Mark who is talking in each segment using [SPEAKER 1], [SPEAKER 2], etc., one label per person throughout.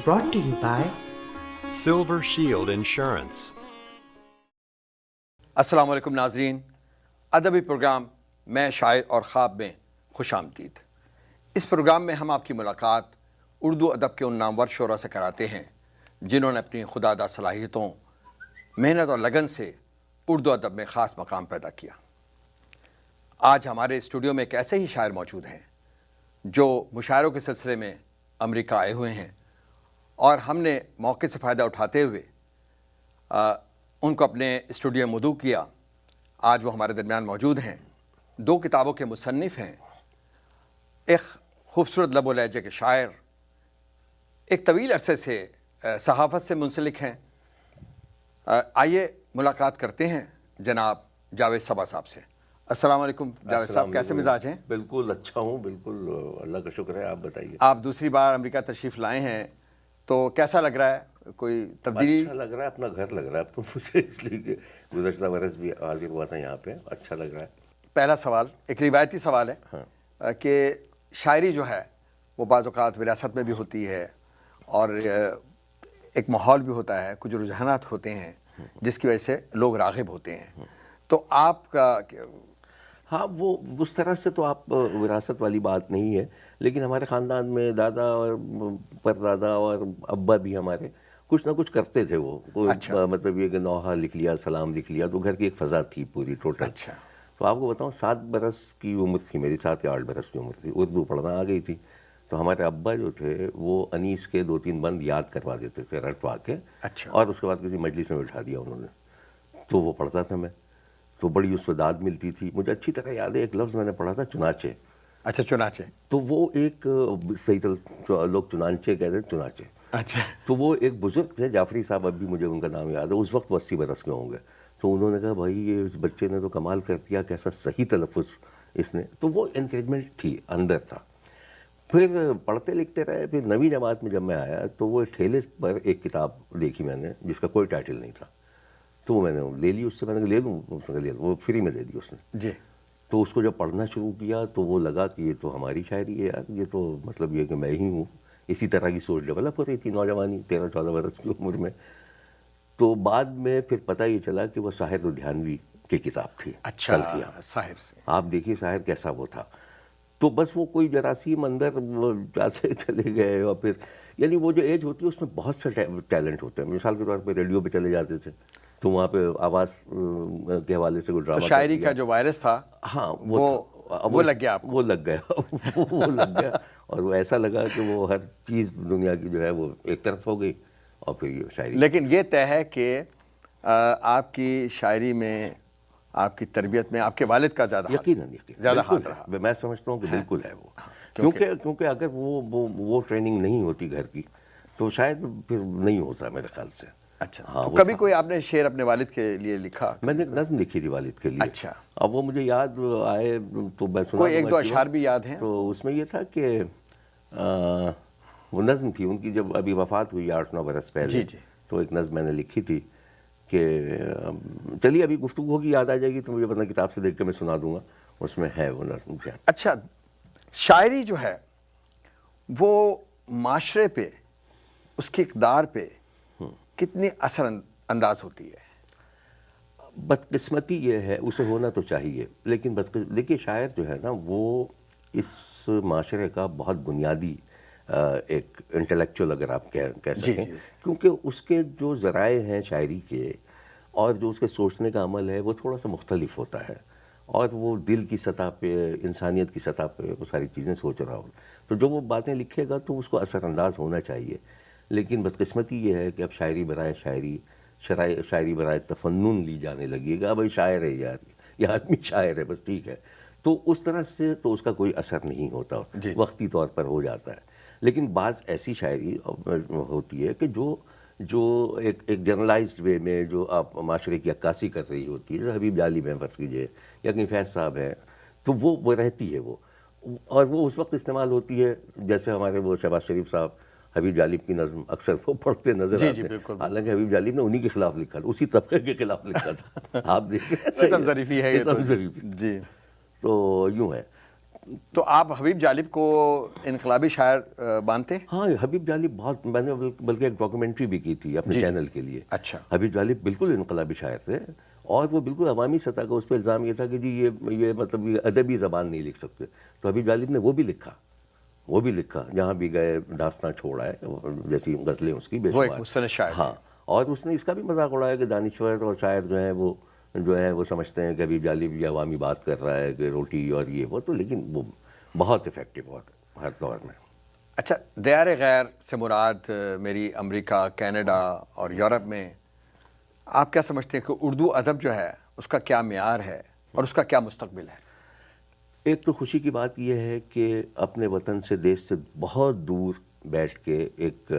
[SPEAKER 1] brought to you by
[SPEAKER 2] Silver Shield Insurance.
[SPEAKER 3] السلام علیکم ناظرین، ادبی پروگرام میں شاعر اور خواب میں خوش آمدید۔ اس پروگرام میں ہم آپ کی ملاقات اردو ادب کے ان نامور شعراء سے کراتے ہیں جنہوں نے اپنی خداداد صلاحیتوں، محنت اور لگن سے اردو ادب میں خاص مقام پیدا کیا۔ آج ہمارے اسٹوڈیو میں ایک ایسے ہی شاعر موجود ہیں جو مشاعروں کے سلسلے میں امریکہ آئے ہوئے ہیں، اور ہم نے موقع سے فائدہ اٹھاتے ہوئے ان کو اپنے اسٹوڈیو میں مدعو کیا۔ آج وہ ہمارے درمیان موجود ہیں، 2 کتابوں کے مصنف ہیں، ایک خوبصورت لب و لہجے کے شاعر، ایک طویل عرصے سے صحافت سے منسلک ہیں۔ آئیے ملاقات کرتے ہیں جناب جاوید صبا صاحب سے۔ السلام علیکم جاوید صاحب، کیسے مزاج ہیں؟
[SPEAKER 4] بالکل اچھا ہوں، بالکل اللہ کا شکر ہے۔ آپ بتائیے۔
[SPEAKER 3] آپ دوسری بار امریکہ تشریف لائے ہیں تو کیسا لگ رہا ہے؟ کوئی تبدیلی؟
[SPEAKER 4] اچھا لگ رہا ہے، اپنا گھر لگ رہا ہے اب تو مجھے، اس لیے کہ گزشتہ برس بھی حاضر ہوا تھا یہاں پہ۔ اچھا لگ رہا ہے۔
[SPEAKER 3] پہلا سوال ایک روایتی سوال ہے کہ شاعری جو ہے وہ بعض اوقات وراثت میں بھی ہوتی ہے اور ایک ماحول بھی ہوتا ہے، کچھ رجحانات ہوتے ہیں جس کی وجہ سے لوگ راغب ہوتے ہیں، تو آپ کا؟
[SPEAKER 4] ہاں، وہ اس طرح سے تو آپ وراثت والی بات نہیں ہے، لیکن ہمارے خاندان میں دادا اور پردادا اور ابا بھی ہمارے کچھ نہ کچھ کرتے تھے۔ وہ مطلب یہ کہ نوحہ لکھ لیا، سلام لکھ لیا، تو گھر کی ایک فضا تھی پوری ٹوٹل۔
[SPEAKER 3] اچھا،
[SPEAKER 4] تو آپ کو بتاؤں 7 برس کی عمر تھی میری، 7 یا 8 برس کی عمر تھی، اردو پڑھنا آ گئی تھی۔ تو ہمارے ابا جو تھے وہ انیس کے 2-3 بند یاد کروا دیتے تھے رٹوا کے، اور اس کے بعد کسی مجلس میں بٹھا دیا انہوں نے، تو وہ پڑھتا تھا میں، تو بڑی اس پہ داد ملتی تھی۔ مجھے اچھی طرح یاد ہے ایک لفظ میں نے پڑھا تھا، چنانچہ۔
[SPEAKER 3] اچھا، چنانچہ،
[SPEAKER 4] تو وہ ایک صحیح طرح لوگ چنانچہ کہتے ہیں، چنانچہ۔
[SPEAKER 3] اچھا،
[SPEAKER 4] تو وہ ایک بزرگ تھے، جعفری صاحب، اب بھی مجھے ان کا نام یاد ہے، اس وقت وہ 80 برس کے ہوں گے۔ تو انہوں نے کہا بھائی یہ اس بچے نے تو کمال کر دیا، کیسا صحیح تلفظ اس نے۔ تو وہ انکریجمنٹ تھی، اندر تھا۔ پھر پڑھتے لکھتے رہے۔ پھر 9ویں جماعت میں جب میں آیا تو وہ ٹھیلے پر ایک کتاب دیکھی میں نے جس کا کوئی ٹائٹل نہیں تھا، تو وہ میں نے لے لی اس سے۔ میں نے کہا لے لوں، اس نے لے لوں، وہ فری میں دے دی اس نے
[SPEAKER 3] جی۔
[SPEAKER 4] تو اس کو جب پڑھنا شروع کیا تو وہ لگا کہ یہ تو ہماری شاعری ہے یار، یہ تو مطلب یہ کہ میں ہی ہوں۔ اسی طرح کی سوچ ڈیولپ ہو رہی تھی نوجوانی، 13-14 برس کی عمر میں۔ تو بعد میں پھر پتہ یہ چلا کہ وہ ساحر لدھیانوی کی کتاب تھی۔
[SPEAKER 3] اچھا،
[SPEAKER 4] تلخیاں۔
[SPEAKER 3] ساحر سے
[SPEAKER 4] آپ دیکھیے ساحر کیسا وہ تھا۔ تو بس وہ کوئی جراثیم اندر جاتے چلے گئے، اور پھر یعنی وہ جو ایج ہوتی ہے اس میں بہت سے ٹیلنٹ ہوتے ہیں۔ مثال کے طور پہ ریڈیو پہ چلے جاتے تھے تو وہاں پہ آواز کے حوالے سے کوئی ڈرامہ،
[SPEAKER 3] شاعری کا جو وائرس تھا،
[SPEAKER 4] ہاں
[SPEAKER 3] وہ لگ گیا آپ کو؟
[SPEAKER 4] وہ لگ گیا وہ لگ گیا، اور وہ ایسا لگا کہ وہ ہر چیز دنیا کی جو ہے وہ ایک طرف ہو گئی، اور پھر یہ شاعری۔
[SPEAKER 3] لیکن یہ طے ہے کہ آپ کی شاعری میں، آپ کی تربیت میں آپ کے والد کا زیادہ
[SPEAKER 4] یقیناً
[SPEAKER 3] زیادہ ہاتھ رہا۔
[SPEAKER 4] میں سمجھتا ہوں کہ بالکل ہے وہ، کیونکہ اگر وہ ٹریننگ نہیں ہوتی گھر کی تو شاید پھر نہیں ہوتا میرے خیال سے۔
[SPEAKER 3] اچھا، تو کبھی کوئی آپ نے شعر اپنے والد کے لیے لکھا؟
[SPEAKER 4] میں نے ایک نظم لکھی تھی والد کے لیے۔
[SPEAKER 3] اچھا،
[SPEAKER 4] اب وہ مجھے یاد آئے تو میں سنا،
[SPEAKER 3] کوئی 1-2 اشعار بھی یاد ہیں؟
[SPEAKER 4] تو اس میں یہ تھا کہ وہ نظم تھی ان کی، جب ابھی وفات ہوئی 8-9 برس پہلے، تو ایک نظم میں نے لکھی تھی کہ چلیے ابھی گفتگو ہوگی یاد آ جائے گی تو مجھے ورنہ کتاب سے دیکھ کے میں سنا دوں گا، اس میں ہے وہ نظم۔
[SPEAKER 3] اچھا، شاعری جو ہے وہ معاشرے پہ، اس کی اقدار پہ کتنی اثر انداز ہوتی ہے؟
[SPEAKER 4] بدقسمتی یہ ہے، اسے ہونا تو چاہیے، لیکن دیکھیے شاعر جو ہے نا وہ اس معاشرے کا بہت بنیادی ایک انٹلیکچوئل اگر آپ کہہ سکیں، کیونکہ اس کے جو ذرائع ہیں شاعری کے اور جو اس کے سوچنے کا عمل ہے وہ تھوڑا سا مختلف ہوتا ہے، اور وہ دل کی سطح پہ، انسانیت کی سطح پہ وہ ساری چیزیں سوچ رہا ہو، تو جو وہ باتیں لکھے گا تو اس کو اثر انداز ہونا چاہیے۔ لیکن بدقسمتی یہ ہے کہ اب شاعری برائے شاعری، شاعری برائے تفنن لی جانے لگی گا، بھائی شاعر ہے یار، یہ آدمی شاعر ہے بس، ٹھیک ہے، تو اس طرح سے تو اس کا کوئی اثر نہیں ہوتا، وقتی طور پر ہو جاتا ہے۔ لیکن بعض ایسی شاعری ہوتی ہے کہ جو ایک جنرلائزڈ وے میں جو آپ معاشرے کی عکاسی کر رہی ہوتی ہے، جیسے حبیب جالی میں فرض کیجیے یا کہیں فیض صاحب ہیں، تو وہ رہتی ہے وہ، اور وہ اس وقت استعمال ہوتی ہے جیسے ہمارے وہ شہباز شریف صاحب حبیب جالیب کی نظم اکثر وہ پڑھتے نظر آتے ہیں، حالانکہ حبیب جالیب نے انہی کے خلاف لکھا تھا، اسی طبقے کے خلاف لکھا تھا۔ آپ دیکھیں،
[SPEAKER 3] ستم ظریفی ہے،
[SPEAKER 4] ستم ظریفی،
[SPEAKER 3] جی۔
[SPEAKER 4] تو یوں ہے۔
[SPEAKER 3] تو آپ حبیب جالب کو انقلابی شاعر مانتے ہیں؟
[SPEAKER 4] ہاں حبیب جالب بہت، میں نے بلکہ ایک ڈاکومنٹری بھی کی تھی اپنے چینل کے لیے.
[SPEAKER 3] اچھا.
[SPEAKER 4] حبیب جالب بالکل انقلابی شاعر تھے، اور وہ بالکل عوامی سطح کا اس پہ الزام یہ تھا کہ جی یہ مطلب یہ ادبی زبان نہیں لکھ سکتے. تو حبیب جالب نے وہ بھی لکھا جہاں بھی گئے داستان چھوڑا ہے، جیسی غزلیں اس کی بے
[SPEAKER 3] وہ ایک
[SPEAKER 4] شمار.
[SPEAKER 3] مستند شاعر
[SPEAKER 4] ہاں، اور اس نے اس کا بھی مذاق اڑایا کہ دانشور اور شاعر جو ہے وہ سمجھتے ہیں کہ حبیب جالب یہ عوامی بات کر رہا ہے کہ روٹی اور یہ وہ، تو لیکن وہ بہت افیکٹو اور ہر دور میں.
[SPEAKER 3] اچھا، دیار غیر سے مراد میری امریکہ، کینیڈا اور یورپ میں آپ کیا سمجھتے ہیں کہ اردو ادب جو ہے اس کا کیا معیار ہے اور اس کا کیا مستقبل ہے؟
[SPEAKER 4] ایک تو خوشی کی بات یہ ہے کہ اپنے وطن سے، دیش سے بہت دور بیٹھ کے ایک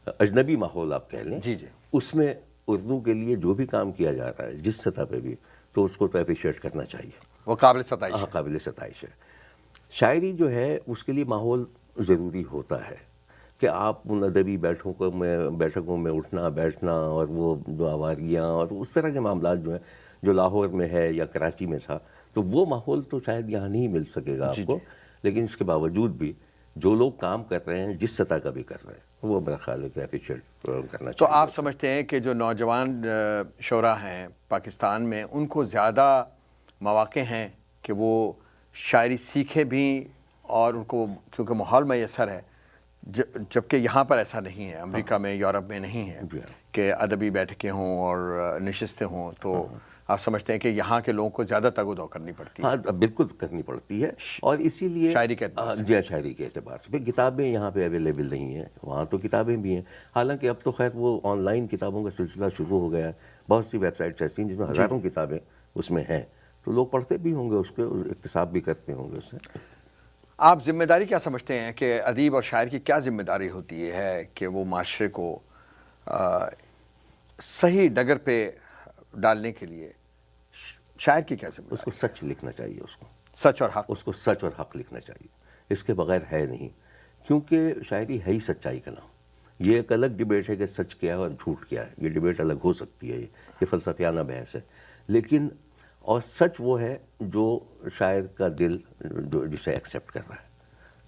[SPEAKER 4] اجنبی ماحول آپ کہہ لیں،
[SPEAKER 3] جی جی،
[SPEAKER 4] اس میں اردو کے لیے جو بھی کام کیا جا رہا ہے جس سطح پہ بھی، تو اس کو تو اپریشیٹ کرنا چاہیے.
[SPEAKER 3] وہ قابل ستائش ہے.
[SPEAKER 4] قابل ستائش ہے. شاعری جو ہے اس کے لیے ماحول ضروری ہوتا ہے کہ آپ ان ادبی بیٹھکوں میں اٹھنا بیٹھنا، اور وہ جو آواریاں اور اس طرح کے معاملات جو ہیں جو لاہور میں ہے یا کراچی میں تھا، تو وہ ماحول تو شاید یہاں نہیں مل سکے گا آپ کو. لیکن اس کے باوجود بھی جو لوگ کام کر رہے ہیں جس سطح کا بھی کر رہے ہیں، وہ میرا خیال ہے کہ اپریشیٹ کرنا چاہیے.
[SPEAKER 3] تو آپ سمجھتے ہیں کہ جو نوجوان شعراء ہیں پاکستان میں، ان کو زیادہ مواقع ہیں کہ وہ شاعری سیکھیں بھی، اور ان کو کیونکہ ماحول میسر ہے، جبکہ یہاں پر ایسا نہیں ہے، امریکہ میں، یورپ میں نہیں ہے کہ ادبی بیٹھکیں ہوں اور نشستیں ہوں، تو آپ سمجھتے ہیں کہ یہاں کے لوگوں کو زیادہ تگ و دو کرنی پڑتی ہے؟
[SPEAKER 4] ہاں بالکل کرنی پڑتی ہے، اور اسی لیے
[SPEAKER 3] شاعری کے اعتبار سے.
[SPEAKER 4] جی ہاں، شاعری کے اعتبار سے. پھر کتابیں یہاں پہ اویلیبل نہیں ہیں، وہاں تو کتابیں بھی ہیں. حالانکہ اب تو خیر وہ آن لائن کتابوں کا سلسلہ شروع ہو گیا ہے. بہت سی ویب سائٹس ایسی ہیں جس میں ہزاروں کتابیں اس میں ہیں، تو لوگ پڑھتے بھی ہوں گے اس کے، اکتساب بھی کرتے ہوں گے اس سے.
[SPEAKER 3] آپ ذمہ داری کیا سمجھتے ہیں کہ ادیب اور شاعر کی کیا ذمہ داری ہوتی ہے کہ وہ معاشرے کو صحیح ڈگر پہ ڈالنے کے لیے شاعر کی کیا ذمہ داری؟
[SPEAKER 4] اس کو سچ لکھنا چاہیے، اس کو
[SPEAKER 3] سچ اور حق.
[SPEAKER 4] اس کو سچ اور حق لکھنا چاہیے، اس کے بغیر ہے نہیں. کیونکہ شاعری ہے ہی سچائی کا نام. یہ ایک الگ ڈبیٹ ہے کہ سچ کیا ہے اور جھوٹ کیا ہے، یہ ڈبیٹ الگ ہو سکتی ہے، یہ فلسفیانہ بحث ہے. لیکن اور سچ وہ ہے جو شاعر کا دل جسے ایکسیپٹ کر رہا ہے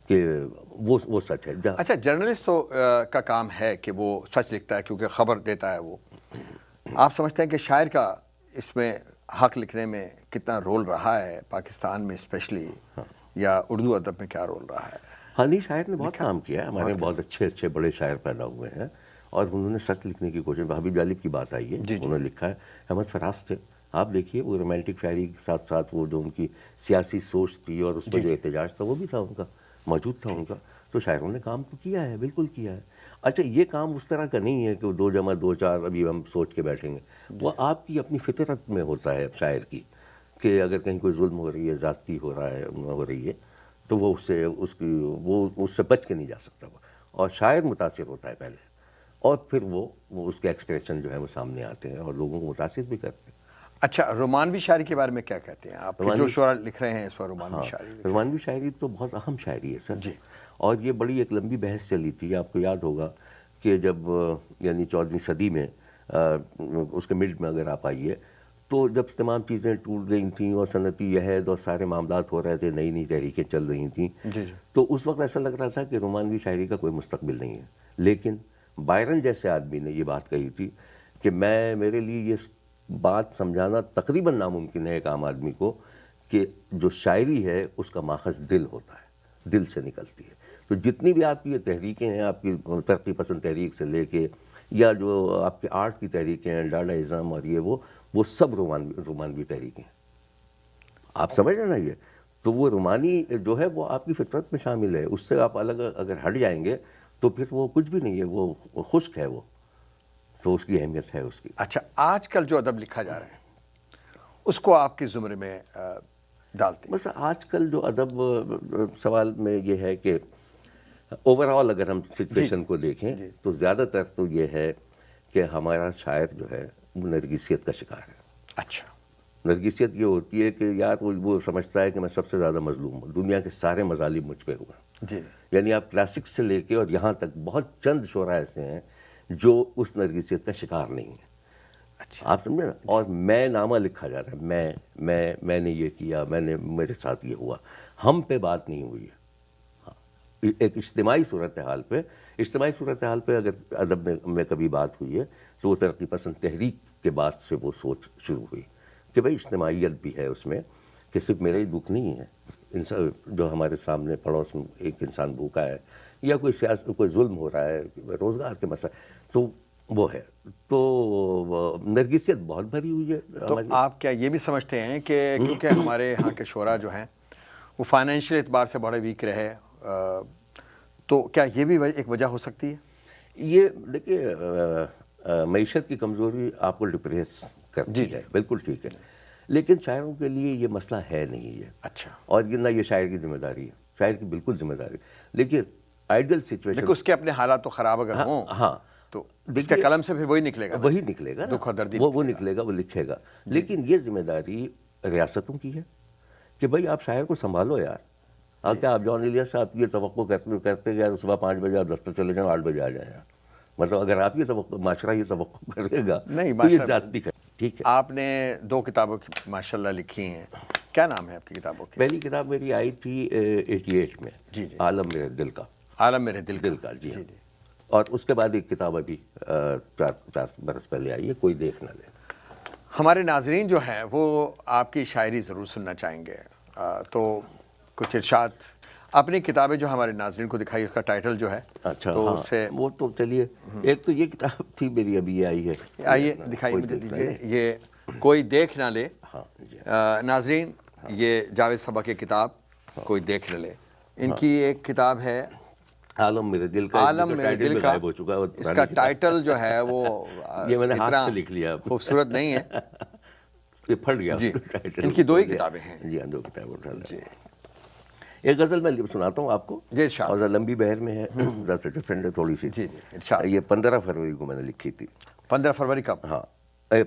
[SPEAKER 4] کہ وہ سچ ہے.
[SPEAKER 3] اچھا، جرنلسٹ تو کا کام ہے کہ وہ سچ لکھتا ہے کیونکہ خبر دیتا ہے وہ. آپ سمجھتے ہیں کہ شاعر کا اس میں حق لکھنے میں کتنا رول رہا ہے پاکستان میں اسپیشلی، یا اردو ادب میں کیا رول رہا ہے؟
[SPEAKER 4] ہاں نہیں، شاعر نے بہت کام کیا ہے. ہمارے بہت اچھے بڑے شاعر پیدا ہوئے ہیں، اور انہوں نے سچ لکھنے کی کوشش. حبیب جالب کی بات آئی ہے، انہوں نے لکھا ہے. احمد فراز تھے، آپ دیکھیے، وہ رومانٹک شاعری کے ساتھ ساتھ وہ جو ان کی سیاسی سوچ تھی اور اس میں جو احتجاج تھا وہ بھی تھا ان کا، موجود تھا ان کا. تو شاعروں نے کام تو کیا ہے، بالکل کیا ہے. اچھا، یہ کام اس طرح کا نہیں ہے کہ وہ 2 جمع 2 4 ابھی ہم سوچ کے بیٹھیں گے. وہ آپ کی اپنی فطرت میں ہوتا ہے شاعر کی، کہ اگر کہیں کوئی ظلم ہو رہی ہے، زیادتی ہو رہی ہے، تو وہ اس سے بچ کے نہیں جا سکتا. اور شاعر متاثر ہوتا ہے پہلے، اور پھر وہ اس کے ایکسپریشن جو ہے وہ سامنے آتے ہیں اور لوگوں کو متاثر بھی کرتے ہیں.
[SPEAKER 3] اچھا، رومانوی شاعری کے بارے میں کیا کہتے ہیں آپ؟ جو شعراء لکھ رہے ہیں اس وقت رومانوی شاعری.
[SPEAKER 4] رومانوی شاعری تو بہت اہم شاعری ہے سر. جی. اور یہ بڑی ایک لمبی بحث چلی تھی، آپ کو یاد ہوگا کہ جب یعنی 14ویں صدی میں اس کے مڈ میں اگر آپ آئیے، تو جب تمام چیزیں ٹوٹ گئی تھیں اور صنعتی عہد اور سارے معاملات ہو رہے تھے، نئی نئی تحریکیں چل رہی تھیں، تو اس وقت ایسا لگ رہا تھا کہ رومانوی شاعری کا کوئی مستقبل نہیں ہے. لیکن بائرن جیسے آدمی نے یہ بات کہی تھی کہ میرے لیے یہ بات سمجھانا تقریباً ناممکن ہے ایک عام آدمی کو، کہ جو شاعری ہے اس کا ماخذ دل ہوتا ہے، دل سے نکلتی ہے. تو جتنی بھی آپ کی یہ تحریکیں ہیں، آپ کی ترقی پسند تحریک سے لے کے، یا جو آپ کے آرٹ کی تحریکیں ہیں، ڈاڈائزم اور وہ سب رومانوی تحریکیں ہیں. آپ سمجھ رہے نا یہ؟ تو وہ رومانی جو ہے وہ آپ کی فطرت میں شامل ہے. اس سے آپ الگ اگر ہٹ جائیں گے تو پھر وہ کچھ بھی نہیں ہے، وہ خشک ہے، وہ تو اس کی اہمیت ہے اس کی.
[SPEAKER 3] اچھا، آج کل جو ادب لکھا جا رہا ہے اس کو آپ کے زمرے میں ڈالتے ہیں؟
[SPEAKER 4] بس آج کل جو ادب، سوال میں یہ ہے کہ اوور آل اگر ہم سچویشن کو دیکھیں تو زیادہ تر تو یہ ہے کہ ہمارا شاعر جو ہے وہ نرگسیت کا شکار ہے.
[SPEAKER 3] اچھا،
[SPEAKER 4] نرگسیت یہ ہوتی ہے کہ یار وہ سمجھتا ہے کہ میں سب سے زیادہ مظلوم ہوں، دنیا کے سارے مظالم مجھ پہ ہوئے.
[SPEAKER 3] جی.
[SPEAKER 4] یعنی آپ کلاسکس سے لے کے اور یہاں تک بہت چند شعراء ایسے ہیں جو اس نرگسیت کا شکار نہیں ہیں. آپ سمجھے نا. اور میں نامہ لکھا جا رہا ہے، میں نے یہ کیا، میرے ساتھ یہ ہوا. ہم پہ بات نہیں ہوئی ہے. ایک اجتماعی صورتحال پہ اگر ادب میں کبھی بات ہوئی ہے تو وہ ترقی پسند تحریک کے بعد سے وہ سوچ شروع ہوئی کہ بھائی اجتماعیت بھی ہے اس میں، کہ صرف میرا ہی دکھ نہیں ہے. انسان جو ہمارے سامنے پڑوس میں ایک انسان بھوکا ہے، یا کوئی ظلم ہو رہا ہے، روزگار کے مسئلہ، تو وہ ہے. تو نرگسیت بہت بھری ہوئی ہے.
[SPEAKER 3] تو آپ کیا یہ بھی سمجھتے ہیں کہ کیونکہ ہمارے ہاں کے شعراء جو ہیں وہ فائنینشیل اعتبار سے بڑے ویک رہے، تو کیا یہ بھی ایک وجہ ہو سکتی ہے؟
[SPEAKER 4] یہ دیکھیے، معیشت کی کمزوری آپ کو ڈپریس کرتی ہے، بالکل ٹھیک ہے، لیکن شاعروں کے لیے یہ مسئلہ ہے نہیں ہے.
[SPEAKER 3] اچھا.
[SPEAKER 4] اور یہ نہ یہ شاعر کی ذمہ داری ہے، شاعر کی بالکل ذمہ داری. دیکھیے آئیڈیل سچویشن،
[SPEAKER 3] لیکن اس کے اپنے حالات تو خراب اگر ہوں
[SPEAKER 4] ہاں
[SPEAKER 3] تو اس کے قلم سے پھر وہی نکلے گا،
[SPEAKER 4] وہی نکلے گا،
[SPEAKER 3] دکھ اور دردی
[SPEAKER 4] وہ نکلے گا، وہ لکھے گا. لیکن یہ ذمہ داری ریاستوں کی ہے کہ بھائی آپ شاعر کو سنبھالو یار. کیا آپ جان الیاس صاحب کی یہ توقع کرتے کہ صبح 5 بجے آپ دفتر چلے جائیں، 8 بجے آ جائیں. مطلب اگر آپ یہ توقع، معاشرہ یہ توقع کرے گا تو یہ زیادتی کرے. ٹھیک ہے.
[SPEAKER 3] آپ نے 2 کتابوں کی ماشاء اللہ لکھی ہیں، کیا نام ہے آپ کی کتابوں کی؟
[SPEAKER 4] پہلی کتاب میری آئی تھی 88 میں، عالم میرے دل کا.
[SPEAKER 3] عالم میرے دل
[SPEAKER 4] کا، جی. اور اس کے بعد ایک کتاب ابھی 4 برس پہلے آئی ہے، کوئی دیکھ نہ لے.
[SPEAKER 3] ہمارے ناظرین جو ہیں وہ آپ کی شاعری ضرور سننا چاہیں گے، تو کچھ ارشاد اپنی کتابیں جو ہمارے ناظرین کو دکھائی، اس کا ٹائٹل جو ہے.
[SPEAKER 4] اچھا،
[SPEAKER 3] تو
[SPEAKER 4] ہاں وہ تو چلیے، ایک تو یہ کتاب تھی میری ابھی یہ آئی ہے.
[SPEAKER 3] آئیے دکھائی مجھے دیجیے، یہ کوئی دیکھ نہ لے. ناظرین یہ جاوید صبا کی کتاب کوئی دیکھ نہ لے. ان کی ایک کتاب ہے
[SPEAKER 4] عالم میرے دل کا.
[SPEAKER 3] عالم میرے دل کا. اس کا ٹائٹل جو ہے وہ
[SPEAKER 4] یہ میں نے ہاتھ سے لکھ لیا،
[SPEAKER 3] خوبصورت نہیں ہے،
[SPEAKER 4] یہ پھٹ گیا.
[SPEAKER 3] جی. ان کی 2 ہی کتابیں ہیں.
[SPEAKER 4] جی ہاں، 2 کتابیں. جی. ایک غزل میں سناتا ہوں آپ کو.
[SPEAKER 3] جی ارشاد.
[SPEAKER 4] اور لمبی بہر میں ہے، ذرا سا ڈفرینٹ ہے تھوڑی سی.
[SPEAKER 3] جی ارشاد.
[SPEAKER 4] یہ 15 فروری کو میں نے لکھی تھی.
[SPEAKER 3] 15 فروری کب؟
[SPEAKER 4] ہاں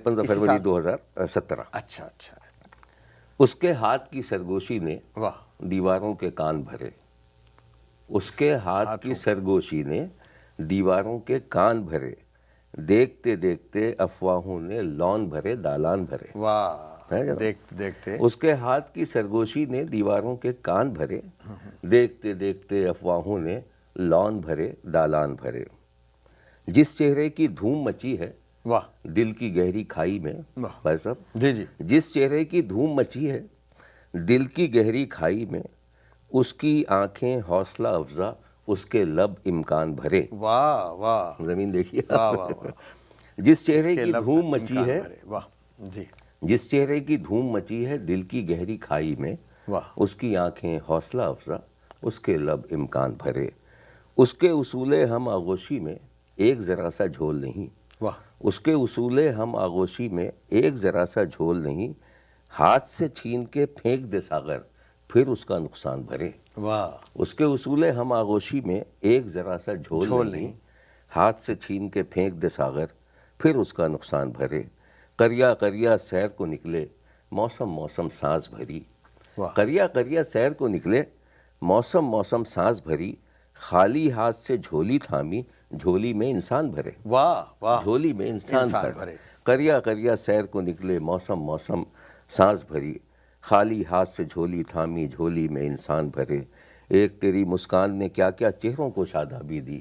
[SPEAKER 4] 15 فروری 2017.
[SPEAKER 3] اچھا.
[SPEAKER 4] اس کے ہاتھ کی سرگوشی نے دیواروں کے کان بھرے. اس کے ہاتھ کی سرگوشی نے دیواروں کے کان بھرے. دیکھتے دیکھتے افواہوں نے لون بھرے، دالان بھرے.
[SPEAKER 3] واہ. دیکھتے دیکھتے
[SPEAKER 4] اس کے ہاتھ کی سرگوشی نے دیواروں کے کان بھرے. دیکھتے دیکھتے افواہوں نے لون بھرے، دالان بھرے. جس چہرے کی دھوم مچی ہے دل کی گہری کھائی میں. بھائی صاحب
[SPEAKER 3] جی.
[SPEAKER 4] جس چہرے کی دھوم مچی ہے دل کی گہری کھائی میں، اس کی آنکھیں حوصلہ افزا، اس کے لب امکان بھرے.
[SPEAKER 3] واہ.
[SPEAKER 4] زمین دیکھیے.
[SPEAKER 3] جس
[SPEAKER 4] چہرے کی دھوم مچی ہے،
[SPEAKER 3] جی.
[SPEAKER 4] جس چہرے کی دھوم مچی ہے دل کی گہری کھائی میں، اس کی آنکھیں حوصلہ افزا، اس کے لب امکان بھرے. اس کے اصول ہم آغوشی میں ایک ذرا سا جھول نہیں. اس کے اصول ہم آغوشی میں ایک ذرا سا جھول نہیں. ہاتھ سے چھین کے پھینک دے ساغر، پھر اس کا نقصان بھرے. اس کے اصول ہم آغوشی میں ایک ذرا سا جھول نہیں. ہاتھ سے چھین کے پھینک دے ساغر، پھر اس کا نقصان بھرے. قریا قریا سیر کو نکلے، موسم موسم سانس بھری. قریا قریا سیر کو نکلے، موسم موسم سانس بھری. خالی ہاتھ سے جھولی تھامی، جھولی میں انسان بھرے. جھولی میں انسان بھرے. قریا قریا سیر کو نکلے، موسم موسم سانس بھری. خالی ہاتھ سے جھولی تھامی، جھولی میں انسان بھرے. ایک تیری مسکان نے کیا کیا چہروں کو شادابی دی.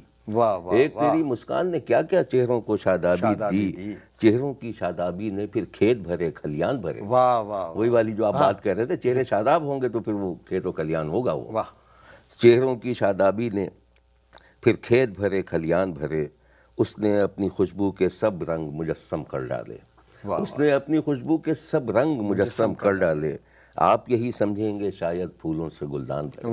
[SPEAKER 4] ایک تیری مسکان نے کیا کیا چہروں کو شادابی دی. چہروں کی شادابی نے پھر کھیت بھرے، کھلیان بھرے. وہی والی جو آپ بات کہہ رہے تھے، چہرے شاداب ہوں گے تو پھر وہ کھیت و کھلیان ہوگا. وہ چہروں کی شادابی نے پھر کھیت بھرے، کھلیان بھرے. اس نے اپنی خوشبو کے سب رنگ مجسم کر ڈالے. اس نے اپنی خوشبو کے سب رنگ مجسم کر ڈالے. آپ یہی سمجھیں گے شاید پھولوں سے گلدان بھرے.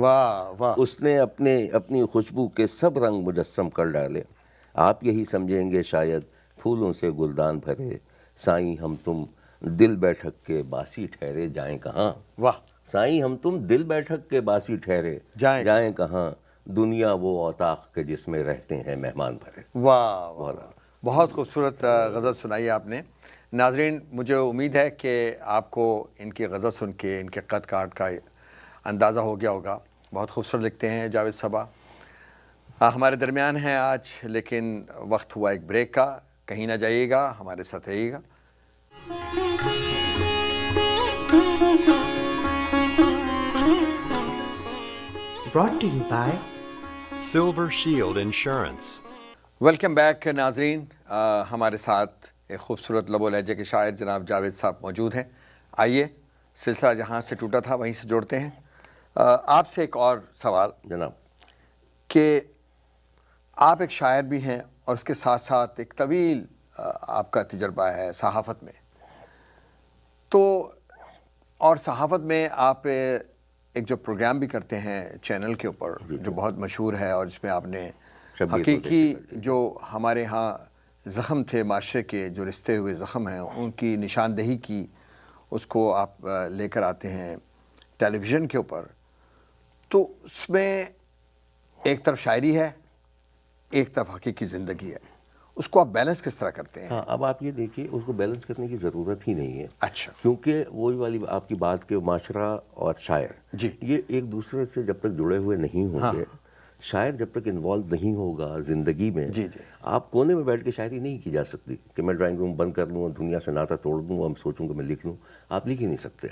[SPEAKER 4] اس نے اپنی خوشبو کے سب رنگ مجسم کر ڈالے. آپ یہی سمجھیں گے شاید پھولوں سے گلدان بھرے. سائیں ہم تم دل بیٹھک کے باسی ٹھہرے، جائیں کہاں. سائیں ہم تم دل بیٹھک کے باسی ٹھہرے، جائیں کہاں. دنیا وہ اوطاق کے جس میں رہتے ہیں مہمان بھرے.
[SPEAKER 3] بہت خوبصورت غزل سنائی آپ نے. ناظرین مجھے امید ہے کہ آپ کو ان کی غزل سن کے ان کے قد کاٹ کا اندازہ ہو گیا ہوگا. بہت خوبصورت لکھتے ہیں جاوید صبا. ہمارے درمیان ہیں آج، لیکن وقت ہوا ایک بریک کا. کہیں نہ جائیے گا، ہمارے ساتھ رہیے گا.
[SPEAKER 1] Brought to you by
[SPEAKER 2] Silver Shield Insurance.
[SPEAKER 3] Welcome back ناظرین. ہمارے ساتھ ایک خوبصورت لب و لہجے کے شاعر جناب جاوید صاحب موجود ہیں. آئیے سلسلہ جہاں سے ٹوٹا تھا وہیں سے جوڑتے ہیں. آپ سے ایک اور سوال
[SPEAKER 4] جناب.
[SPEAKER 3] کہ آپ ایک شاعر بھی ہیں اور اس کے ساتھ ساتھ ایک طویل آپ کا تجربہ ہے صحافت میں. تو اور صحافت میں آپ ایک جو پروگرام بھی کرتے ہیں چینل کے اوپر جو بہت مشہور ہے اور جس میں آپ نے حقیقی جو ہمارے ہاں زخم تھے معاشرے کے جو رشتے ہوئے زخم ہیں ان کی نشاندہی کی، اس کو آپ لے کر آتے ہیں ٹیلی ویژن کے اوپر. تو اس میں ایک طرف شاعری ہے، ایک طرف حقیقی زندگی ہے. اس کو آپ بیلنس کس طرح کرتے ہیں؟
[SPEAKER 4] ہاں، اب آپ یہ دیکھیے اس کو بیلنس کرنے کی ضرورت ہی نہیں ہے.
[SPEAKER 3] اچھا.
[SPEAKER 4] کیونکہ وہی والی آپ کی بات کہ معاشرہ اور شاعر
[SPEAKER 3] جی.
[SPEAKER 4] یہ ایک دوسرے سے جب تک جڑے ہوئے نہیں ہوں گے، شاعر جب تک انوالو نہیں ہوگا زندگی میں،
[SPEAKER 3] جی جی
[SPEAKER 4] آپ کونے میں بیٹھ کے شاعری نہیں کی جا سکتی کہ میں ڈرائنگ روم بند کر لوں اور دنیا سے ناطہ توڑ دوں اور سوچوں کہ میں لکھ لوں. آپ لکھ ہی نہیں سکتے.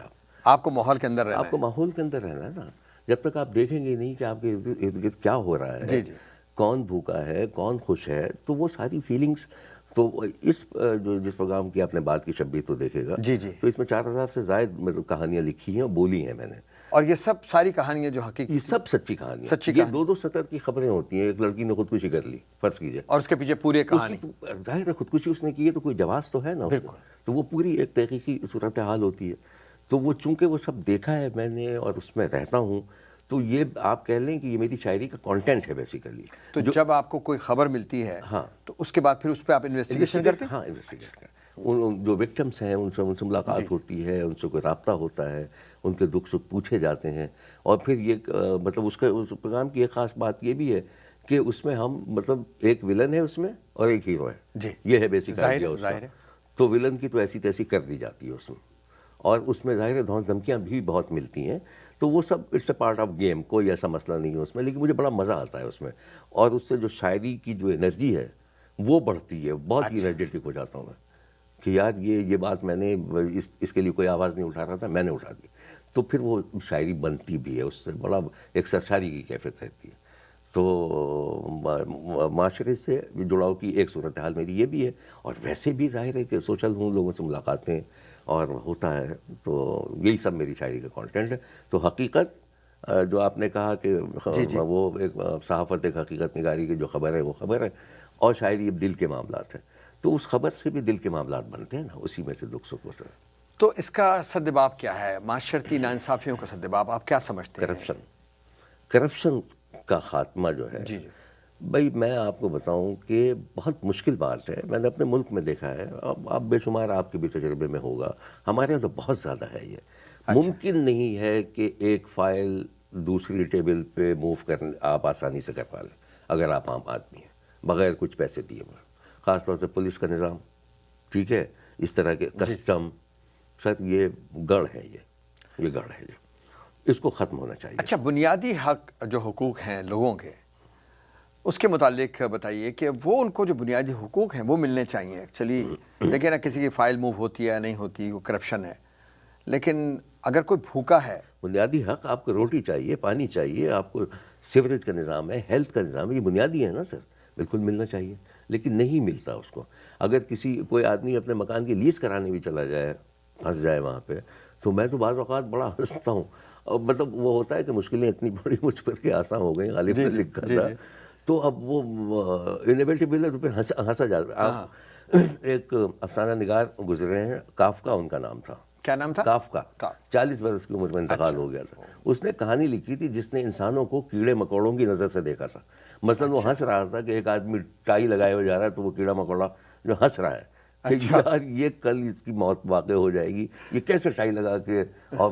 [SPEAKER 3] آپ کو ماحول کے اندر رہنا
[SPEAKER 4] آپ کو ماحول کے اندر رہنا ہے نا. جب تک آپ دیکھیں گے نہیں کہ آپ کے ارد گرد کیا ہو رہا ہے،
[SPEAKER 3] جی جی
[SPEAKER 4] کون بھوکا ہے کون خوش ہے، تو وہ ساری فیلنگز. تو اس جو جس پروگرام کی آپ نے بات کی شبیر تو دیکھے گا،
[SPEAKER 3] جی جی،
[SPEAKER 4] تو اس میں 4000 سے زائد کہانیاں لکھی ہیں اور بولی ہیں میں نے.
[SPEAKER 3] اور یہ سب ساری کہانیاں جو حقیقی
[SPEAKER 4] یہ سب سچی کہانیاں،
[SPEAKER 3] سچی
[SPEAKER 4] یہ 2-2 سطر کی خبریں ہوتی ہیں. ایک لڑکی نے خودکشی کر لی فرض کیجئے،
[SPEAKER 3] اور اس کے پیچھے پوری کہانی.
[SPEAKER 4] ظاہر ہے خودکشی اس نے کی ہے تو کوئی جواز تو ہے نا اس کو. تو وہ پوری ایک تحقیقی صورتحال ہوتی ہے. تو وہ چونکہ وہ سب دیکھا ہے میں نے اور اس میں رہتا ہوں، تو یہ آپ کہہ لیں کہ یہ میری شاعری کا کانٹینٹ ہے بیسیکلی.
[SPEAKER 3] تو جب آپ کو کوئی خبر ملتی ہے تو اس کے بعد پھر اس پہ آپ انویسٹیگیشن کرتے ہیں؟
[SPEAKER 4] ہاں، انویسٹیگیٹ کرتے ہیں. جو وکٹمس ہیں ان سے ملاقات ہوتی ہے، ان سے کوئی رابطہ ہوتا ہے، ان کے دکھ سکھ پوچھے جاتے ہیں. اور پھر یہ مطلب اس پروگرام کی ایک خاص بات یہ بھی ہے کہ اس میں ہم مطلب ایک ولن ہے اس میں اور ایک ہیرو ہے.
[SPEAKER 3] جی،
[SPEAKER 4] یہ ہے بیسک آئیڈیا اس کا.
[SPEAKER 3] ظاہر ہے.
[SPEAKER 4] تو ولن کی تو ایسی تیسی کر دی جاتی ہے اس میں، اور اس میں ظاہر ہے دھونس دھمکیاں بھی بہت ملتی ہیں. تو وہ سب it's a part of game, کوئی ایسا مسئلہ نہیں ہے اس میں. لیکن مجھے بڑا مزہ آتا ہے اس میں، اور اس سے جو شاعری کی جو انرجی ہے وہ بڑھتی ہے. بہت ہی انرجیٹک ہو جاتا ہوں میں کہ یار یہ بات میں نے اس کے لیے کوئی آواز نہیں اٹھا رہا تھا، میں نے اٹھا دی. تو پھر وہ شاعری بنتی بھی ہے، اس سے بڑا ایک سرشاری کی کیفیت رہتی ہے. تو معاشرے سے جڑاؤ کی ایک صورتحال میری یہ بھی ہے. اور ویسے بھی ظاہر ہے کہ سوشل ہوں، لوگوں سے ملاقاتیں اور ہوتا ہے. تو یہی سب میری شاعری کا کانٹینٹ ہے. تو حقیقت جو آپ نے کہا کہ وہ ایک صحافت ایک حقیقت نگاری کی جو خبر ہے وہ خبر ہے، اور شاعری دل کے معاملات ہیں. تو اس خبر سے بھی دل کے معاملات بنتے ہیں نا، اسی میں سے دکھ سکھ ہوتا ہے.
[SPEAKER 3] تو اس کا سدباب کیا ہے؟ معاشرتی ناانصافیوں کا سدباب آپ کیا سمجھتے ہیں؟
[SPEAKER 4] کرپشن کا خاتمہ جو ہے.
[SPEAKER 3] جی جی.
[SPEAKER 4] بھائی میں آپ کو بتاؤں کہ بہت مشکل بات ہے. میں نے اپنے ملک میں دیکھا ہے، اب بے شمار آپ کے بھی تجربے میں ہوگا، ہمارے یہاں تو بہت زیادہ ہے. یہ ممکن نہیں ہے کہ ایک فائل دوسری ٹیبل پہ موو کرنے آپ آسانی سے کروا لیں اگر آپ عام آدمی ہیں بغیر کچھ پیسے دیے ہوئے. خاص طور سے پولیس کا نظام، ٹھیک ہے، اس طرح کے کسٹم، سر یہ گڑھ ہے، یہ گڑھ ہے، اس کو ختم ہونا چاہیے.
[SPEAKER 3] اچھا، بنیادی حق جو حقوق ہیں لوگوں کے، اس کے متعلق بتائیے کہ وہ ان کو جو بنیادی حقوق ہیں وہ ملنے چاہیے. ایکچولی دیکھیں نا، کسی کی فائل موو ہوتی ہے یا نہیں ہوتی، وہ کرپشن ہے. لیکن اگر کوئی بھوکا ہے،
[SPEAKER 4] بنیادی حق آپ کو روٹی چاہیے، پانی چاہیے، آپ کو سیوریج کا نظام ہے، ہیلتھ کا نظام ہے، یہ بنیادی ہے نا سر، بالکل ملنا چاہیے. لیکن نہیں ملتا اس کو. اگر کوئی آدمی اپنے مکان کی لیز کرانے بھی چلا جائے، پھنس جائے وہاں پہ، تو میں تو بعض اوقات بڑا ہنستا ہوں. اور مطلب وہ ہوتا ہے کہ مشکلیں اتنی بڑی مجھ پر کہ آسان ہو گئی. غالب نے لکھا تھا تو اب وہ انیویٹیبل ہے تو پھر ہنسا جاتا. ایک افسانہ نگار گزرے ہیں، کافکا ان کا نام تھا.
[SPEAKER 3] کیا نام تھا؟
[SPEAKER 4] کافکا. 40 برس کی عمر میں انتقال ہو گیا تھا. اس نے کہانی لکھی تھی جس نے انسانوں کو کیڑے مکوڑوں کی نظر سے دیکھا تھا. مثلا وہ ہنس رہا تھا کہ ایک آدمی ٹائی لگائے ہوئے جا رہا ہے تو وہ کیڑا مکوڑا جو ہنس رہا ہے کہ یار یہ کل اس کی موت واقع ہو جائے گی، یہ کیسے ٹائی لگا کے اور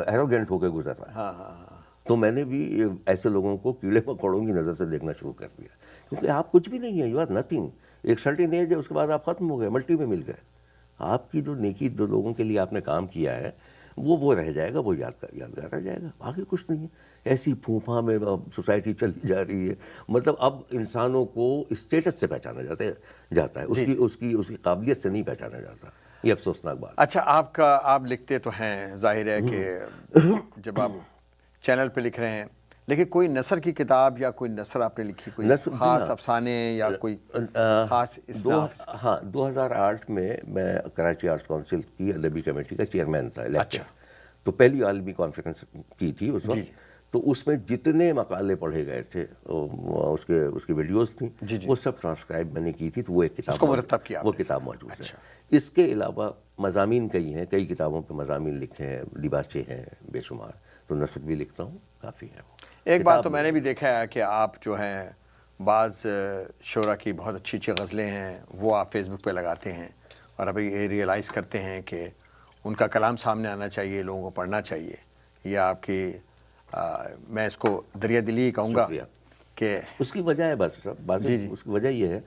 [SPEAKER 4] ایروگینٹ ہو کے گزر رہا ہے. تو میں نے بھی ایسے لوگوں کو کیڑے مکوڑوں کی نظر سے دیکھنا شروع کر دیا. کیونکہ آپ کچھ بھی نہیں ہے، یو آر نتھنگ. ایک سرٹن ایج ہے، اس کے بعد آپ ختم ہو گئے، ملٹی میں مل گئے. آپ کی جو نیکی جو لوگوں کے لیے آپ نے کام کیا ہے وہ رہ جائے گا، وہ یادگار رہ جائے گا، باقی کچھ نہیں ہے. ایسی پھوپھا میں سوسائٹی چلی جا رہی ہے. مطلب اب انسانوں کو اسٹیٹس سے پہچانا جاتا ہے، اس کی قابلیت سے نہیں پہچانا جاتا. یہ افسوسناک بات.
[SPEAKER 3] اچھا آپ لکھتے تو ہیں، ظاہر ہے کہ جب آپ چینل پہ لکھ رہے ہیں، لیکن کوئی نثر کی کتاب یا کوئی نثر آپ نے لکھی، کوئی خاص افسانے یا کوئی خاص اسناف؟
[SPEAKER 4] ہاں 2008 میں کراچی آرٹس کونسل کی ادبی کمیٹی کا چیئرمین تھا.
[SPEAKER 3] اچھا.
[SPEAKER 4] تو پہلی عالمی کانفرنس کی تھی اس وقت. تو اس میں جتنے مقالے پڑھے گئے تھے اس کی ویڈیوز تھیں، وہ سب ٹرانسکرائب میں نے کی تھی. تو وہ ایک کتاب
[SPEAKER 3] مرتب کیا،
[SPEAKER 4] وہ کتاب موجود ہے. اس کے علاوہ مضامین کئی کتابوں پہ مضامین لکھے ہیں، دیباچے ہیں بے شمار. تو نثر بھی لکھتا ہوں کافی ہے.
[SPEAKER 3] ایک بات تو میں نے بھی دیکھا ہے کہ آپ جو ہیں بعض شعراء کی بہت اچھی اچھی غزلیں ہیں وہ آپ فیس بک پہ لگاتے ہیں، اور ابھی یہ ریئلائز کرتے ہیں کہ ان کا کلام سامنے آنا چاہیے، لوگوں کو پڑھنا چاہیے. یہ آپ کی میں اس کو دریا دلی کہوں گا کہ
[SPEAKER 4] اس کی وجہ ہے اس کی وجہ یہ ہے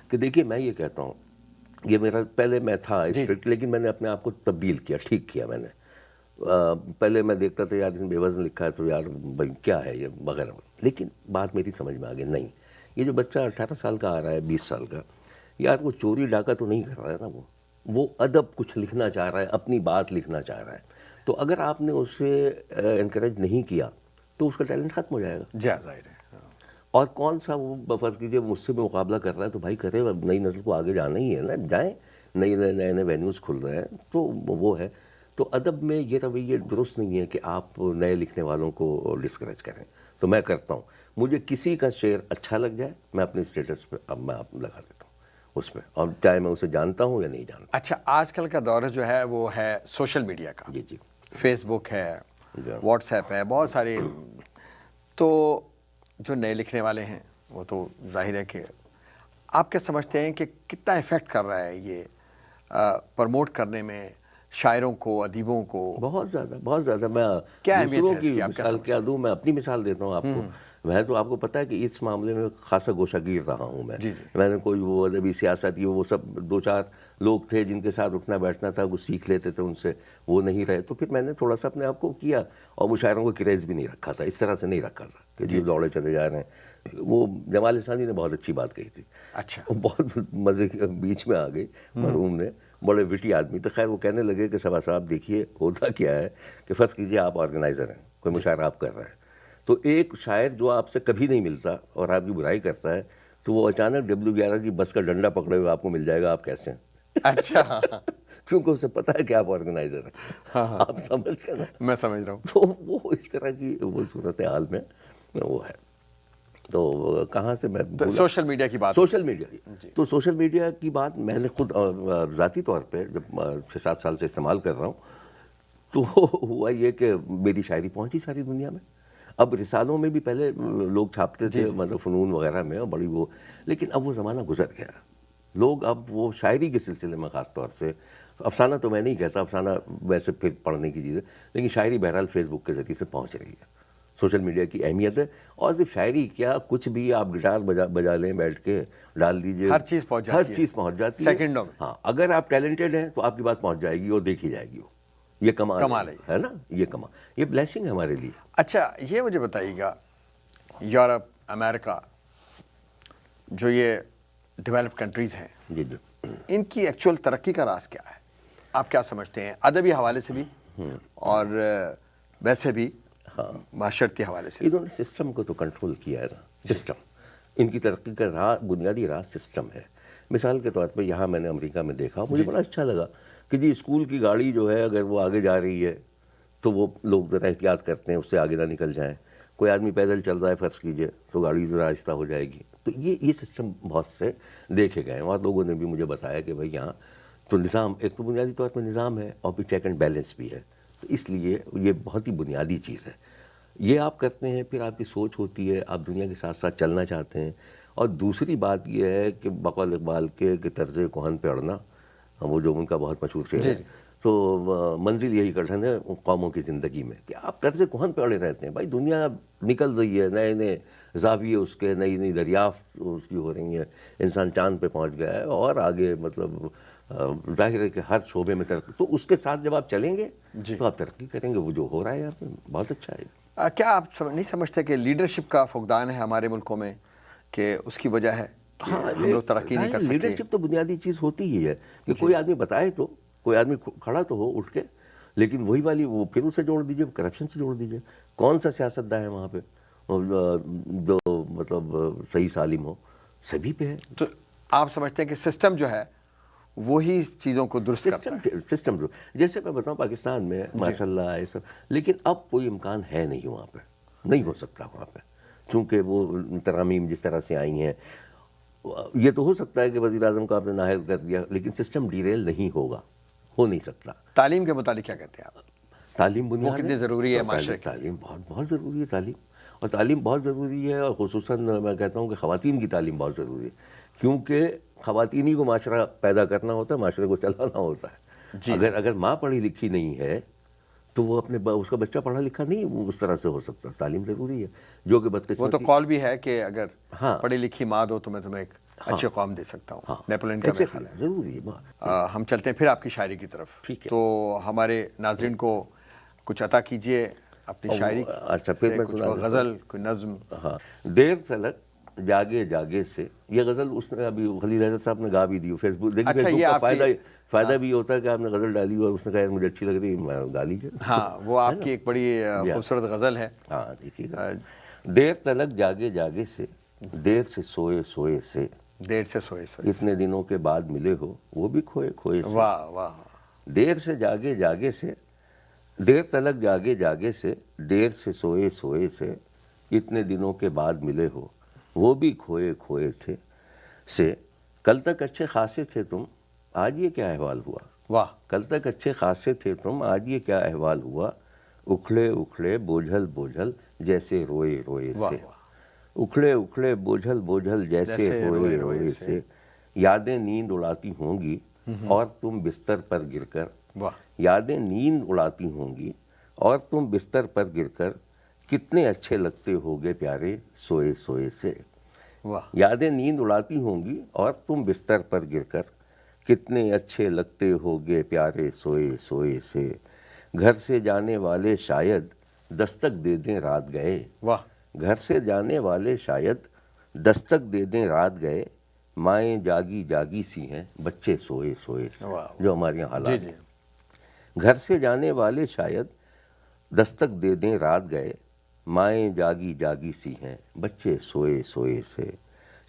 [SPEAKER 4] کہ دیکھیے میں یہ کہتا ہوں، یہ میرا پہلے میں تھا اسٹرکٹ، لیکن میں نے اپنے آپ کو تبدیل کیا، ٹھیک کیا میں نے. پہلے میں دیکھتا تھا یار اس نے بے وزن لکھا ہے تو یار بھائی کیا ہے یہ وغیرہ، لیکن بات میری سمجھ میں آ گئی نہیں، یہ جو بچہ 18 سال کا آ رہا ہے، 20 سال کا، یار وہ چوری ڈاکہ تو نہیں کر رہا ہے نا، وہ ادب کچھ لکھنا چاہ رہا ہے، اپنی بات لکھنا چاہ رہا ہے. تو اگر آپ نے اسے انکریج نہیں کیا تو اس کا ٹیلنٹ ختم ہو جائے گا.
[SPEAKER 3] جی ظاہر ہے.
[SPEAKER 4] اور کون سا وہ فرض کیجیے مجھ سے بھی مقابلہ کر رہا ہے تو بھائی کرے، نئی نسل کو آگے جانا ہی ہے نا، جائیں، نئے وینیوز کھل رہے ہیں تو وہ ہے. تو ادب میں یہ رویہ درست نہیں ہے کہ آپ نئے لکھنے والوں کو ڈسکریج کریں. تو میں کرتا ہوں، مجھے کسی کا شعر اچھا لگ جائے میں اپنے اسٹیٹس پہ اب میں لگا دیتا ہوں اس پہ، اور چاہے میں اسے جانتا ہوں یا نہیں جانتا.
[SPEAKER 3] اچھا، آج کل کا دور جو ہے وہ ہے سوشل میڈیا کا.
[SPEAKER 4] جی
[SPEAKER 3] فیس بک ہے، واٹس ایپ ہے، بہت سارے. تو جو نئے لکھنے والے ہیں وہ تو ظاہر ہے کہ آپ کیا سمجھتے ہیں کہ کتنا افیکٹ کر رہا ہے یہ پروموٹ کرنے میں شاعروں کو، ادیبوں کو؟
[SPEAKER 4] بہت زیادہ. میں
[SPEAKER 3] کیا اہمیت
[SPEAKER 4] دوسروں
[SPEAKER 3] ہے
[SPEAKER 4] کی
[SPEAKER 3] اس کی، آپ
[SPEAKER 4] مثال کیا دوں، میں اپنی مثال دیتا ہوں آپ کو. میں تو آپ کو پتہ ہے کہ اس معاملے میں خاصا گوشہ گیر رہا ہوں میں. میں نے کوئی وہ ادبی سیاستی وہ سب 2-4 لوگ تھے جن کے ساتھ اٹھنا بیٹھنا تھا، کچھ سیکھ لیتے تھے ان سے، وہ نہیں رہے. تو پھر میں نے تھوڑا سا اپنے آپ کو کیا، اور مشاعروں کو کریز بھی نہیں رکھا تھا، اس طرح سے نہیں رکھا تھا کہ جی دوڑے چلے جا رہے ہیں. وہ جمال احسانی نے بہت اچھی بات کہی تھی.
[SPEAKER 3] اچھا.
[SPEAKER 4] وہ بہت مزے کے بیچ میں آ گئی مرحوم نے، بڑے وٹی آدمی. تو خیر وہ کہنے لگے کہ صاحب دیکھیے ہوتا کیا ہے کہ فرض کیجیے آپ آرگنائزر ہیں، کوئی مشاعرہ آپ کر رہے ہیں، تو ایک شاعر جو آپ سے کبھی نہیں ملتا اور آپ کی برائی کرتا ہے، تو وہ اچانک W11 کی بس کا ڈنڈا پکڑے ہوئے آپ کو مل جائے گا، آپ کیسے ہیں؟
[SPEAKER 3] اچھا.
[SPEAKER 4] کیونکہ اسے پتہ ہے کہ آپ آرگنائزر ہیں. آپ سمجھ گئے نا؟
[SPEAKER 3] میں سمجھ رہا ہوں.
[SPEAKER 4] تو وہ اس طرح کی وہ صورتحال میں وہ ہے. تو کہاں سے میں
[SPEAKER 3] سوشل میڈیا کی بات؟
[SPEAKER 4] Social media. تو سوشل میڈیا کی بات میں نے خود ذاتی طور پہ جب 6-7 سال سے استعمال کر رہا ہوں، تو ہوا یہ کہ میری شاعری پہنچی ساری دنیا میں. اب رسالوں میں بھی پہلے لوگ چھاپتے تھے، مطلب فنون وغیرہ میں بڑی وہ، لیکن اب وہ زمانہ گزر گیا. لوگ اب وہ شاعری کے سلسلے میں خاص طور سے، افسانہ تو میں نہیں کہتا، افسانہ ویسے پھر پڑھنے کی چیز ہے، لیکن شاعری بہرحال فیس بک کے ذریعے سے پہنچ رہی ہے. سوشل میڈیا کی اہمیت ہے. اور صرف شاعری کیا، کچھ بھی آپ گٹار بجا لیں بیٹھ کے، ڈال دیجئے،
[SPEAKER 3] ہر چیز پہنچ جاتی ہے
[SPEAKER 4] سیکنڈوں میں. ہاں، اگر آپ ٹیلنٹڈ ہیں تو آپ کی بات پہنچ جائے گی اور دیکھی جائے گی. یہ کمال ہے نا، یہ کمال، یہ بلیسنگ ہے ہمارے لیے.
[SPEAKER 3] اچھا، یہ مجھے بتائیے گا، یورپ، امریکہ، جو یہ ڈیولپ کنٹریز ہیں،
[SPEAKER 4] جی
[SPEAKER 3] ان کی ایکچوئل ترقی کا راز کیا ہے؟ آپ کیا سمجھتے ہیں، ادبی حوالے سے بھی اور ویسے بھی معاشرتی حوالے سے؟
[SPEAKER 4] انہوں نے سسٹم کو تو کنٹرول کیا ہے نا. سسٹم، ان کی ترقی کا بنیادی راز سسٹم ہے. مثال کے طور پہ یہاں میں نے امریکہ میں دیکھا، مجھے بڑا اچھا لگا کہ جی اسکول کی گاڑی جو ہے اگر وہ آگے جا رہی ہے تو وہ لوگ ذرا احتیاط کرتے ہیں اس سے آگے نہ نکل جائیں. کوئی آدمی پیدل چل رہا ہے فرض کیجئے تو گاڑی ذرا آہستہ ہو جائے گی. تو یہ سسٹم بہت سے دیکھے گئے ہیں، اور لوگوں نے بھی مجھے بتایا کہ بھائی یہاں تو نظام، ایک تو بنیادی طور پر نظام ہے اور پھر چیک اینڈ بیلنس بھی ہے. تو اس لیے یہ بہت ہی بنیادی چیز ہے. یہ آپ کرتے ہیں، پھر آپ کی سوچ ہوتی ہے، آپ دنیا کے ساتھ ساتھ چلنا چاہتے ہیں. اور دوسری بات یہ ہے کہ بقول اقبال کے کہ طرز کہن پہ اڑنا، وہ جو ان کا بہت مشہور شعر ہے، تو منزل یہی کٹھن ہے قوموں کی زندگی میں کہ آپ طرز کہن پہ اڑے رہتے ہیں. بھائی دنیا نکل رہی ہے، نئے زاویے اس کے، نئی دریافت اس کی ہو رہی ہیں. انسان چاند پہ پہنچ گیا ہے اور آگے مطلب ظاہر ہے کہ ہر شعبے میں ترقی. تو اس کے ساتھ جب آپ چلیں گے تو آپ ترقی کریں گے. وہ جو ہو رہا ہے یار بہت اچھا ہے.
[SPEAKER 3] کیا آپ نہیں سمجھتے کہ لیڈرشپ کا فقدان ہے ہمارے ملکوں میں، کہ اس کی وجہ ہے ہم لوگ ترقی نہیں کر سکتے؟
[SPEAKER 4] لیڈرشپ تو بنیادی چیز ہوتی ہی ہے کہ کوئی آدمی بتائے تو کوئی آدمی کھڑا تو ہو اٹھ کے, لیکن وہی والی وہ پھر اسے جوڑ دیجیے, کرپشن سے جوڑ دیجیے. کون سا سیاستداں ہے وہاں پہ جو مطلب صحیح سالم ہو؟ سبھی پہ ہے.
[SPEAKER 3] تو آپ سمجھتے ہیں کہ سسٹم جو ہے وہی چیزوں کو درست کرتا ہے؟
[SPEAKER 4] سسٹم جو جیسے میں بتاؤں پاکستان میں ماشاء اللہ ایسا, لیکن اب کوئی امکان ہے نہیں وہاں پہ, نہیں ہو سکتا وہاں پہ, چونکہ وہ ترامیم جس طرح سے آئی ہیں. یہ تو ہو سکتا ہے کہ وزیر اعظم کو آپ نے نااہل کر دیا, لیکن سسٹم ڈیریل نہیں ہوگا, ہو نہیں سکتا.
[SPEAKER 3] تعلیم کے متعلق کیا کہتے ہیں آپ؟
[SPEAKER 4] تعلیم بنیاد
[SPEAKER 3] وہ کتنی ضروری ہے معاشرے کی؟
[SPEAKER 4] تعلیم بہت ضروری ہے. اور تعلیم بہت ضروری ہے, اور خصوصاً میں کہتا ہوں کہ خواتین کی تعلیم بہت ضروری ہے, کیونکہ خواتین ہی کو معاشرہ پیدا کرنا ہوتا ہے, معاشرے کو چلانا ہوتا ہے. اگر ماں پڑھی لکھی نہیں ہے تو وہ اپنے اس کا بچہ پڑھا لکھا نہیں اس طرح سے ہو سکتا. تعلیم ضروری ہے, جو کہ بدقسمتی.
[SPEAKER 3] وہ تو قول بھی ہے کہ اگر پڑھی لکھی ماں دو تو میں تمہیں ایک اچھے قوم دے سکتا ہوں. نیپولین کا خیال ہے
[SPEAKER 4] ضروری ہے.
[SPEAKER 3] ہم چلتے ہیں پھر آپ کی شاعری کی طرف. تو ہمارے ناظرین کو کچھ عطا کیجئے اپنی شاعری.
[SPEAKER 4] اچھا, پھر میں
[SPEAKER 3] کچھ غزل, کوئی نظم.
[SPEAKER 4] ہاں, دیر تلک جاگے جاگے سے, یہ غزل اس نے ابھی خلیل حیدر صاحب نے گا بھی دی فیس بک. دیکھیے فیس بک کا فائدہ بھی ہوتا ہے کہ آپ نے غزل ڈالی اور اس نے کہا مجھے اچھی لگ رہی ہے, گا لیجیے.
[SPEAKER 3] ہاں, وہ آپ کی ایک بڑی خوبصورت غزل ہے.
[SPEAKER 4] ہاں دیکھیے گا. دیر تلک جاگے جاگے سے, دیر سے سوئے سوئے سے,
[SPEAKER 3] دیر سے سوئے سوئے,
[SPEAKER 4] اتنے دنوں کے بعد ملے ہو وہ بھی کھوئے کھوئے سے.
[SPEAKER 3] واہ واہ.
[SPEAKER 4] دیر سے جاگے جاگے سے, دیر تلک جاگے جاگے سے, دیر سے سوئے سوئے سے, اتنے دنوں کے بعد ملے ہو وہ بھی کھوئے کھوئے تھے سے. کل تک اچھے خاصے تھے تم, آج یہ کیا احوال ہوا.
[SPEAKER 3] واہ.
[SPEAKER 4] کل تک اچھے خاصے تھے تم, آج یہ کیا احوال ہوا. اکھڑے اکھڑے بوجھل بوجھل جیسے روئے روئے سے, اکھڑے اکھڑے بوجھل بوجھل جیسے روئے روئے سے. یادیں نیند اڑاتی ہوں گی اور تم بستر پر گر کر, یادیں نیند اڑاتی ہوں گی اور تم بستر پر گر کر, کتنے اچھے لگتے ہوگے پیارے سوئے سوئے سے. یادیں نیند اڑاتی ہوں گی اور تم بستر پر گر کر, کتنے اچھے لگتے ہوگے پیارے سوئے سوئے سے. گھر سے جانے والے شاید دستک دے دیں رات گئے, گھر سے جانے والے شاید دستک دے دیں رات گئے. مائیں جاگی جاگی سی ہیں بچے سوئے سوئے سے, جو ہمارے یہاں حالات ہیں. گھر سے جانے والے شاید دستک دے دیں رات گئے, مائیں جاگی جاگی سی ہیں بچے سوئے سوئے سے.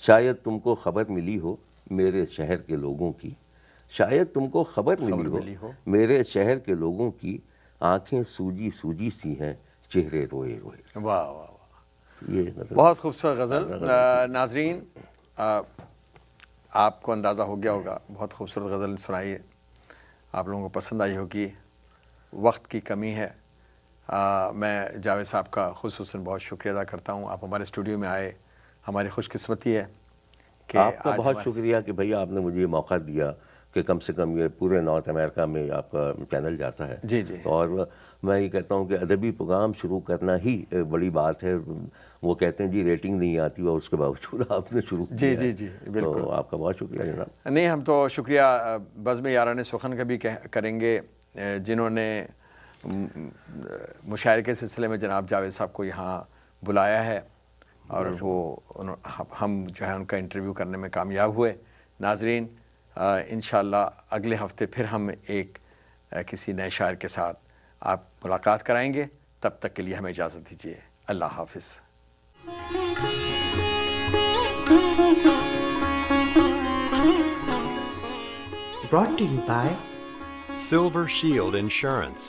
[SPEAKER 4] شاید تم کو خبر ملی ہو میرے شہر کے لوگوں کی, شاید تم کو خبر ملی ہو میرے شہر کے لوگوں کی, آنکھیں سوجی سوجی سی ہیں چہرے روئے روئے سے.
[SPEAKER 3] واہ واہ واہ,
[SPEAKER 4] یہ
[SPEAKER 3] بہت خوبصورت غزل. ناظرین, آپ کو اندازہ ہو گیا ہوگا, بہت خوبصورت غزل سنائی ہے, آپ لوگوں کو پسند آئی ہوگی. وقت کی کمی ہے. میں جاوید صاحب کا خصوصاً بہت شکریہ ادا کرتا ہوں, آپ ہمارے اسٹوڈیو میں آئے, ہماری خوش قسمتی ہے کہ
[SPEAKER 4] آپ کا بہت شکریہ کہ بھئی آپ نے مجھے یہ موقع دیا کہ کم سے کم یہ پورے نارتھ امریکہ میں آپ کا چینل جاتا ہے.
[SPEAKER 3] جی جی.
[SPEAKER 4] اور میں یہ کہتا ہوں کہ ادبی پروگرام شروع کرنا ہی بڑی بات ہے. وہ کہتے ہیں جی ریٹنگ نہیں آتی, اور اس کے باوجود آپ نے شروع کیا.
[SPEAKER 3] جی جی جی بالکل,
[SPEAKER 4] تو آپ کا بہت شکریہ جناب.
[SPEAKER 3] نہیں, ہم تو شکریہ بزم یاران سخن کا بھی کریں گے, جنہوں نے مشاعرے کے سلسلے میں جناب جاوید صاحب کو یہاں بلایا ہے, اور وہ ہم جو ہے ان کا انٹرویو کرنے میں کامیاب ہوئے. ناظرین, انشاءاللہ اگلے ہفتے پھر ہم ایک کسی نئے شاعر کے ساتھ آپ ملاقات کرائیں گے. تب تک کے لیے ہمیں اجازت دیجیے. اللہ حافظ.
[SPEAKER 1] Brought to you by
[SPEAKER 2] Silver Shield Insurance.